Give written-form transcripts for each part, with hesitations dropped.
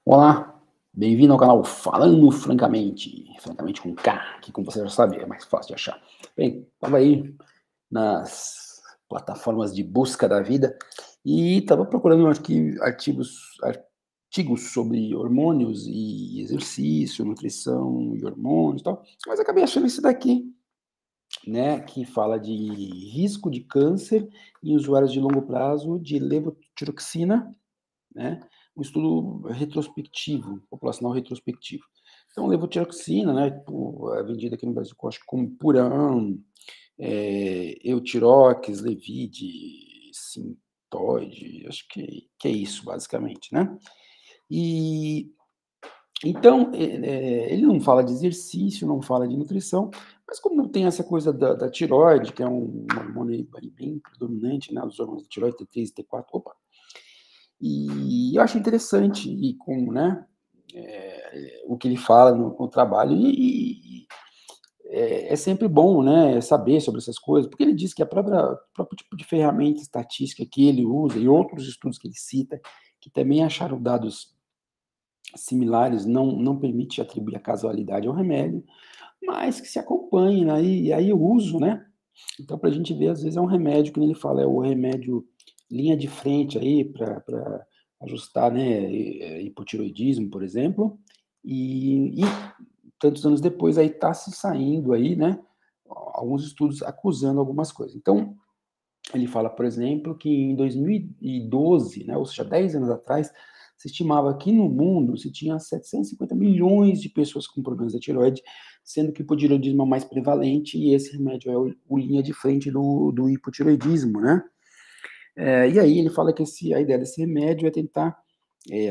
Olá, bem-vindo ao canal Falando Francamente, francamente com K, que como você já sabe é mais fácil de achar. Bem, estava aí nas plataformas de busca da vida e estava procurando artigos sobre hormônios e exercício, nutrição e hormônios e tal, mas acabei achando esse daqui, né, que fala de risco de câncer em usuários de longo prazo de levotiroxina, né, um estudo retrospectivo, populacional retrospectivo. Então, levotiroxina, né, é vendida aqui no Brasil, eu acho que como Puram, Eutirox, Levide, Sintoide, acho que é isso, basicamente, né. E, então, ele não fala de exercício, não fala de nutrição, mas como tem essa coisa da tireoide, que é um hormônio aí bem predominante, né, os hormônios da tireoide, T3 e T4, opa, e eu acho interessante e com, né, o que ele fala no trabalho é sempre bom, né, saber sobre essas coisas, porque ele diz que o próprio tipo de ferramenta estatística que ele usa e outros estudos que ele cita, que também acharam dados similares, não permite atribuir a casualidade ao remédio, mas que se acompanhe, né, e aí o uso, né, então para a gente ver, às vezes é um remédio, que ele fala, é o remédio linha de frente aí para ajustar, né, hipotireoidismo, por exemplo, e tantos anos depois aí está se saindo aí, né, alguns estudos acusando algumas coisas. Então, ele fala, por exemplo, que em 2012, né, ou seja, 10 anos atrás, se estimava que no mundo se tinha 750 milhões de pessoas com problemas da tireoide, sendo que o hipotireoidismo é o mais prevalente e esse remédio é o linha de frente do hipotireoidismo, né? E aí ele fala que a ideia desse remédio é tentar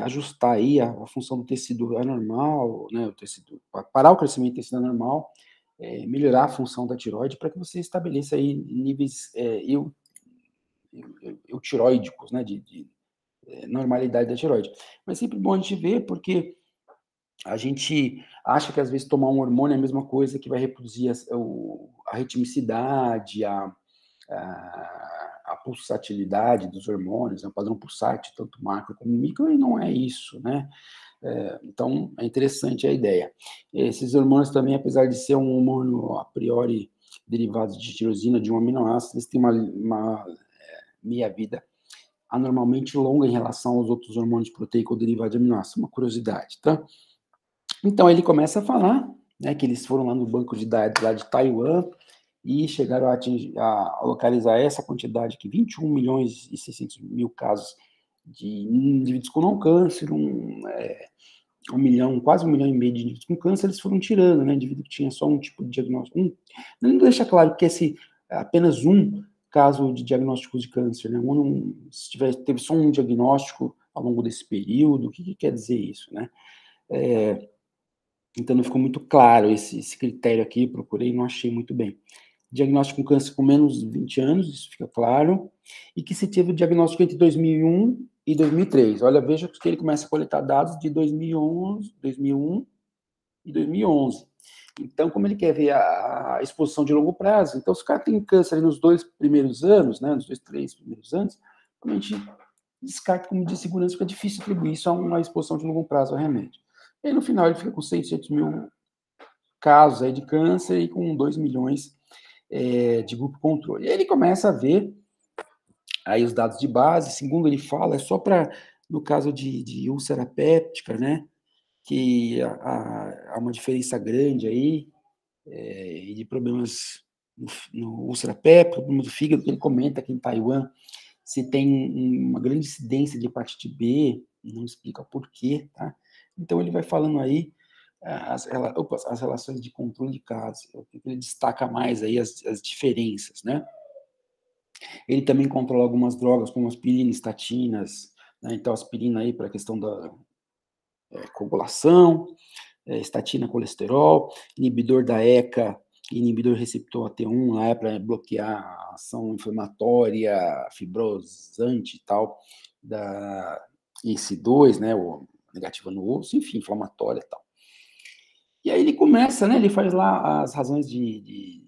ajustar aí a função do tecido anormal, né, o tecido, parar o crescimento do tecido anormal, melhorar a função da tireoide para que você estabeleça aí níveis eutiroídicos, né, de normalidade da tireoide. Mas sempre bom a gente ver, porque a gente acha que às vezes tomar um hormônio é a mesma coisa que vai reproduzir a ritmicidade, a pulsatilidade dos hormônios, né, o padrão pulsátil, tanto macro como micro, e não é isso, né? Então, é interessante a ideia. Esses hormônios também, apesar de ser um hormônio a priori derivado de tirosina, de um aminoácido, eles têm uma meia-vida anormalmente longa em relação aos outros hormônios proteicos ou derivados de aminoácidos. Uma curiosidade, tá? Então ele começa a falar, né, que eles foram lá no banco de dados lá de Taiwan e chegaram a localizar essa quantidade aqui, 21 milhões e 600 mil casos de indivíduos com não câncer, quase 1,5 milhão de indivíduos com câncer, eles foram tirando, né, indivíduo que tinha só um tipo de diagnóstico. Não deixa claro que apenas um caso de diagnósticos de câncer, né, se teve só um diagnóstico ao longo desse período, o que quer dizer isso, né? Então não ficou muito claro esse critério aqui, procurei e não achei muito bem. Diagnóstico com câncer com menos de 20 anos, isso fica claro, e que se teve o diagnóstico entre 2001 e 2003. Olha, veja que ele começa a coletar dados de 2011, 2001 e 2011. Então, como ele quer ver a exposição de longo prazo, então se o cara tem câncer nos 2 primeiros anos, né, nos 2, 3 primeiros anos, a gente descarta como de segurança, porque é difícil atribuir isso a uma exposição de longo prazo ao remédio. E aí, no final, ele fica com 600 mil casos aí de câncer e com 2 milhões de grupo controle. E aí ele começa a ver aí os dados de base, segundo ele fala, é só para, no caso de úlcera péptica, né, que há uma diferença grande aí, e de problemas no úlcera péptica, problema do fígado, que ele comenta aqui em Taiwan, se tem uma grande incidência de hepatite B, não explica por quê, tá? Então ele vai falando aí as relações de controle de casos, ele destaca mais aí as diferenças, né? Ele também controla algumas drogas, como aspirina, estatinas, né? Então aspirina aí para a questão da coagulação, estatina, colesterol, inibidor da ECA, inibidor receptor AT1, lá é para bloquear a ação inflamatória, fibrosante e tal, da IC2, né, o negativa no osso, enfim, inflamatória e tal. E aí ele começa, né, ele faz lá as razões de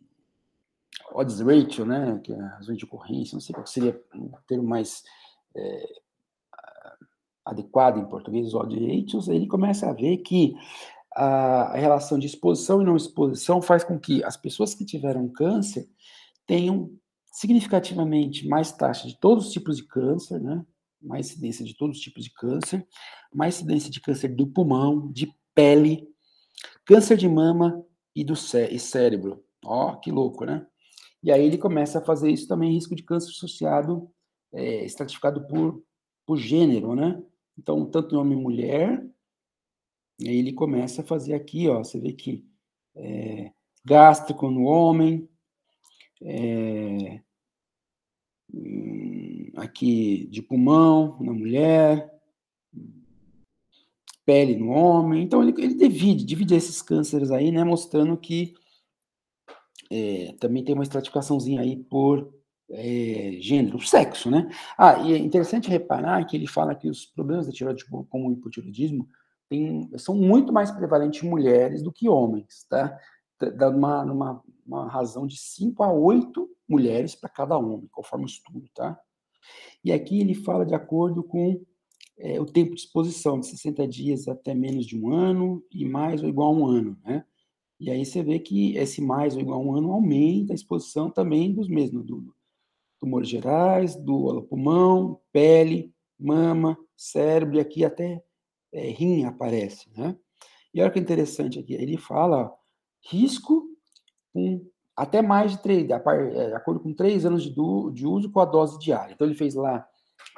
odds ratio, né, que é as razões de ocorrência, não sei qual seria um termo mais adequada em português, odds, ele começa a ver que a relação de exposição e não exposição faz com que as pessoas que tiveram câncer tenham significativamente mais taxa de todos os tipos de câncer, né? Mais incidência de todos os tipos de câncer, mais incidência de câncer do pulmão, de pele, câncer de mama e do cérebro. Ó, que louco, né? E aí ele começa a fazer isso também, risco de câncer associado, estratificado por gênero, né? Então, tanto em homem e mulher, e aí ele começa a fazer aqui, ó, você vê que gástrico no homem, aqui de pulmão na mulher, pele no homem. Então ele divide esses cânceres aí, né, mostrando que também tem uma estratificaçãozinha aí por gênero, sexo, né? Ah, e é interessante reparar que ele fala que os problemas da tireoide, como o hipotireoidismo, são muito mais prevalentes em mulheres do que homens, tá? Dá uma razão de 5 a 8 mulheres para cada homem, conforme o estudo, tá? E aqui ele fala de acordo com o tempo de exposição, de 60 dias até menos de um ano, e mais ou igual a um ano, né? E aí você vê que esse mais ou igual a um ano aumenta a exposição também dos mesmos, do tumores gerais, do pulmão, pele, mama, cérebro, e aqui até rim aparece, né? E olha que interessante aqui, ele fala risco com até mais de 3, de acordo com 3 anos de uso com a dose diária. Então ele fez lá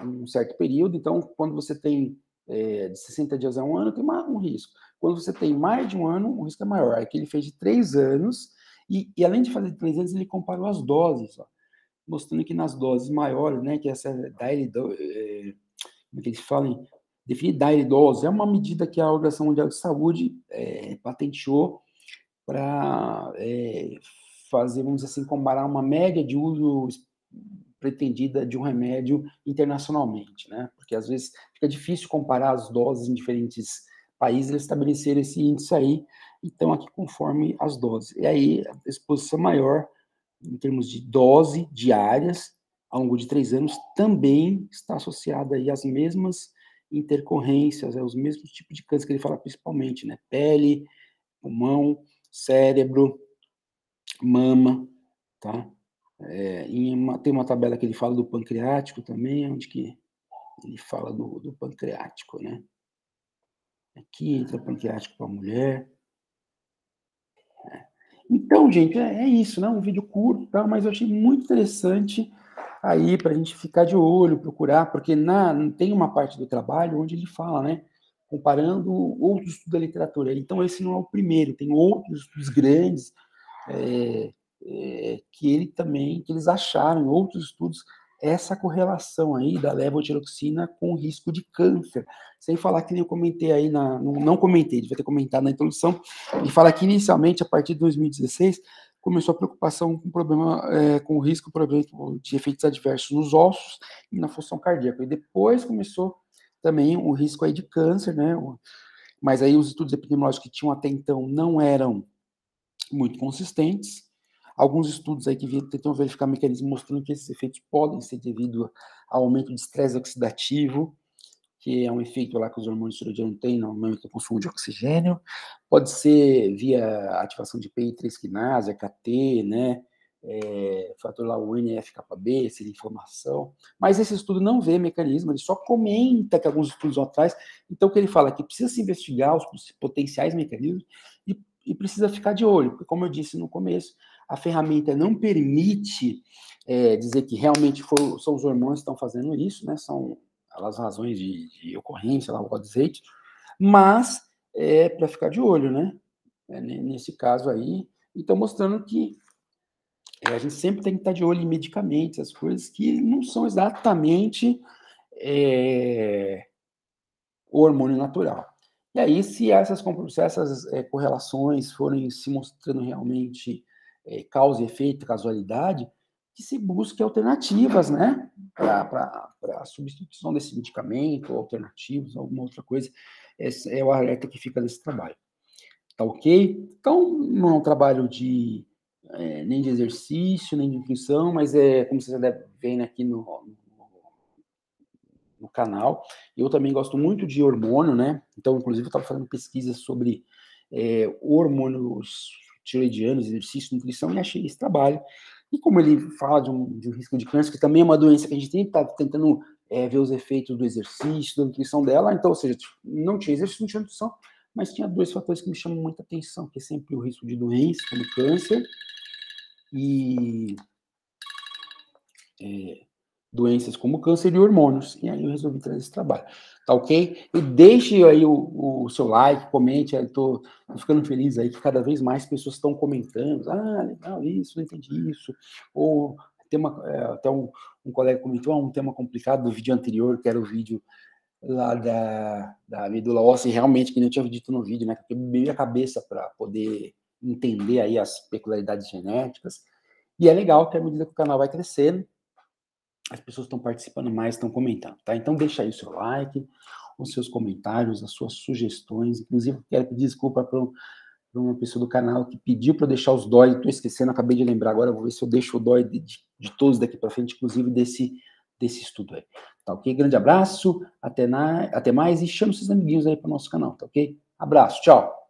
um certo período, então quando você tem de 60 dias a um ano, tem um risco. Quando você tem mais de um ano, o risco é maior. Aqui ele fez de 3 anos, e além de fazer de 3 anos, ele comparou as doses, ó, mostrando que nas doses maiores, né, que essa daily dose, como é que eles falam? Definir daily dose é uma medida que a Organização Mundial de Saúde patenteou para fazer, vamos dizer assim, comparar uma média de uso pretendida de um remédio internacionalmente, né? Porque às vezes fica difícil comparar as doses em diferentes países, eles estabeleceram esse índice aí, então aqui conforme as doses. E aí a exposição maior em termos de dose diárias ao longo de 3 anos também está associada aí às mesmas intercorrências, aos mesmos tipos de câncer que ele fala principalmente, né? Pele, pulmão, cérebro, mama, tá? Tem uma tabela que ele fala do pancreático também, onde que ele fala do pancreático, né? Aqui entra pancreático para a mulher. Então, gente, é isso, né? Um vídeo curto, tá? Mas eu achei muito interessante aí para a gente ficar de olho, procurar, porque tem uma parte do trabalho onde ele fala, né? Comparando outros estudos da literatura. Então, esse não é o primeiro, tem outros estudos grandes que eles acharam em outros estudos essa correlação aí da levotiroxina com o risco de câncer. Sem falar que nem eu comentei aí, não comentei, devia ter comentado na introdução, e fala que inicialmente, a partir de 2016, começou a preocupação com problema, com o risco, por exemplo, de efeitos adversos nos ossos e na função cardíaca. E depois começou também o risco aí de câncer, né? Mas aí os estudos epidemiológicos que tinham até então não eram muito consistentes. Alguns estudos aí que tentam verificar mecanismos mostrando que esses efeitos podem ser devido ao aumento de estresse oxidativo, que é um efeito lá que os hormônios tiroidianos têm no aumento do consumo de oxigênio. Pode ser via ativação de PI3 quinase, AKT, né? Fator lá, o NF-κB, seria inflamação. Mas esse estudo não vê mecanismo, ele só comenta que alguns estudos atrás. Então, o que ele fala é que precisa se investigar os potenciais mecanismos e precisa ficar de olho, porque, como eu disse no começo, a ferramenta não permite dizer que realmente são os hormônios que estão fazendo isso, né? São as razões de ocorrência, lá, o odds rate, mas para ficar de olho, né? Nesse caso aí, então mostrando que a gente sempre tem que estar de olho em medicamentos, as coisas que não são exatamente o hormônio natural. E aí, se essas correlações forem se mostrando realmente causa e efeito, casualidade, que se busque alternativas, né, para a substituição desse medicamento, ou alternativos, alguma outra coisa. Esse é o alerta que fica desse trabalho. Tá ok? Então, não é um trabalho nem de exercício, nem de nutrição, mas como você já deve ver aqui no no canal. Eu também gosto muito de hormônio, né? Então, inclusive, eu estava fazendo pesquisas sobre hormônios tiroidianos, exercício, nutrição, e achei esse trabalho. E como ele fala de um risco de câncer, que também é uma doença que a gente tem, está tentando ver os efeitos do exercício, da nutrição dela, então, ou seja, não tinha exercício, não tinha nutrição, mas tinha dois fatores que me chamam muita atenção, que é sempre o risco de doença, como câncer, e doenças como câncer e hormônios. E aí eu resolvi trazer esse trabalho. Tá ok? E deixe aí o seu like, comente. Eu tô ficando feliz aí que cada vez mais pessoas estão comentando. Ah, legal isso, não entendi isso. Ou tem até um colega comentou um tema complicado do vídeo anterior, que era o vídeo lá da medula óssea, e realmente, que nem eu tinha dito no vídeo, né? Que eu bebi a cabeça para poder entender aí as peculiaridades genéticas. E é legal que à medida que o canal vai crescendo, as pessoas estão participando mais, estão comentando, tá? Então deixa aí o seu like, os seus comentários, as suas sugestões. Inclusive, quero pedir desculpa para uma pessoa do canal que pediu para eu deixar os dói, estou esquecendo, acabei de lembrar agora, vou ver se eu deixo o dói de todos daqui para frente, inclusive desse estudo aí. Tá ok? Grande abraço, até mais, e chame seus amiguinhos aí para o nosso canal, tá ok? Abraço, tchau!